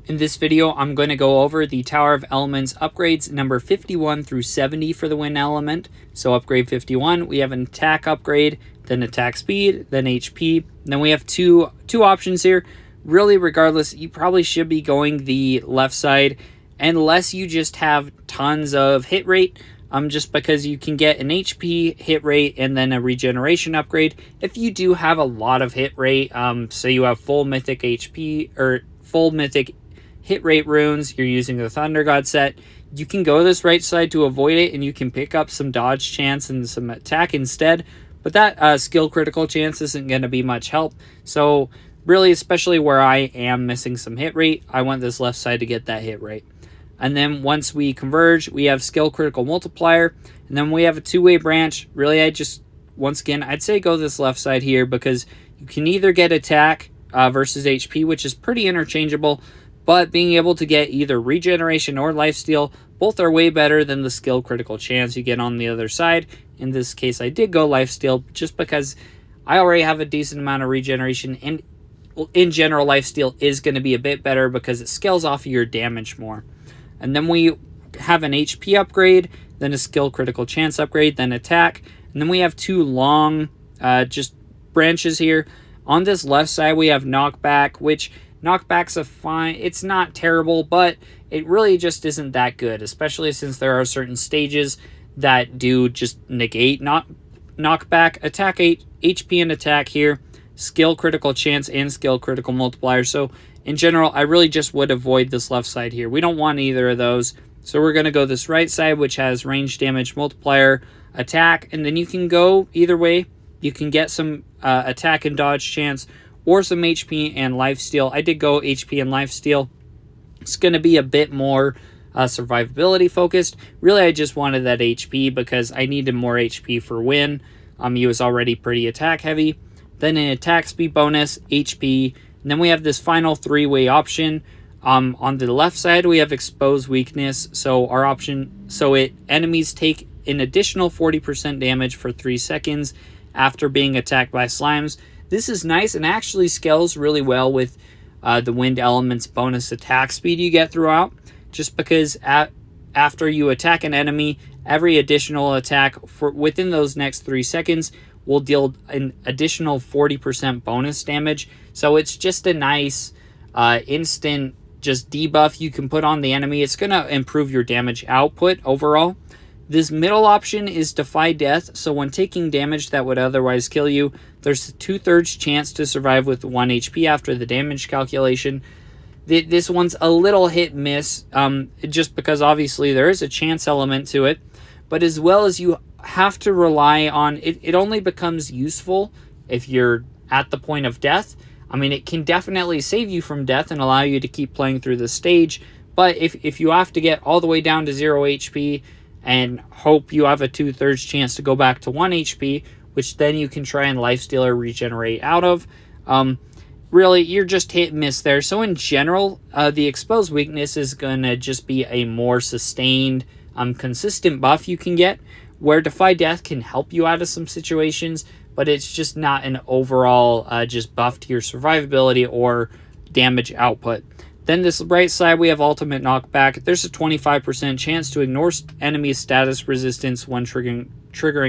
In this video, I'm going to go over the Tower of Elements upgrades number 51 through 70 for the Wind Element. So upgrade 51, we have an attack upgrade, then attack speed, then HP. Then we have two options here. Really, regardless, you probably should be going the left side unless you just have tons of hit rate. Just because you can get an HP hit rate and then a regeneration upgrade. If you do have a lot of hit rate, so you have full mythic HP or full mythic hit rate runes, you're using the Thunder God set, you can go this right side to avoid it, and you can pick up some dodge chance and some attack instead. But that skill critical chance isn't going to be much help. So really, especially where I am missing some hit rate, I want this left side to get that hit rate. And then once we converge, we have skill critical multiplier, and then we have a two-way branch. Really, once again, I'd say go this left side here because you can either get attack versus HP, which is pretty interchangeable, but being able to get either regeneration or lifesteal, both are way better than the skill critical chance you get on the other side. In this case, I did go lifesteal just because I already have a decent amount of regeneration, and in general, lifesteal is going to be a bit better because it scales off of your damage more. And then we have an HP upgrade, then a skill critical chance upgrade, then attack. And then we have two long just branches here. On this left side, we have knockback, which knockback's it's not terrible, but it really just isn't that good, especially since there are certain stages that do just negate knockback. Attack 8, HP and attack here, skill critical chance and skill critical multiplier. So in general, I really just would avoid this left side here. We don't want either of those. So we're going to go this right side, which has range damage multiplier, attack, and then you can go either way. You can get some attack and dodge chance or some HP and lifesteal. I did go HP and lifesteal. It's going to be a bit more survivability focused. Really, I just wanted that HP because I needed more HP for win. He was already pretty attack heavy. Then an attack speed bonus, HP. And then we have this final three-way option. On the left side, we have expose weakness. So our option, enemies take an additional 40% damage for 3 seconds after being attacked by slimes. This is nice and actually scales really well with the Wind Element's bonus attack speed you get throughout. Just because after you attack an enemy, every additional attack within those next 3 seconds will deal an additional 40% bonus damage. So it's just a nice instant just debuff you can put on the enemy. It's going to improve your damage output overall. This middle option is Defy Death. So when taking damage that would otherwise kill you, there's a 2/3 chance to survive with 1 HP after the damage calculation. This one's a little hit miss, just because obviously there is a chance element to it. But as well as you have to rely on it, it only becomes useful if you're at the point of death. I mean, it can definitely save you from death and allow you to keep playing through the stage. But if you have to get all the way down to 0 HP and hope you have a 2/3 chance to go back to 1 HP, which then you can try and lifesteal or regenerate out of, really, you're just hit and miss there. So in general, the exposed weakness is going to just be a more sustained, consistent buff you can get, where Defy Death can help you out of some situations, but it's just not an overall just buff to your survivability or damage output. Then this right side, we have Ultimate Knockback. There's a 25% chance to ignore enemy status resistance when triggering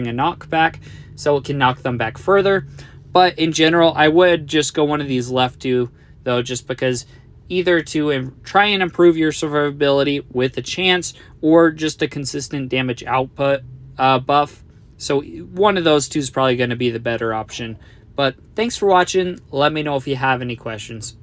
a knockback, so it can knock them back further. But in general, I would just go one of these left two, though, just because either to try and improve your survivability with a chance or just a consistent damage output buff. So one of those two is probably going to be the better option. But thanks for watching. Let me know if you have any questions.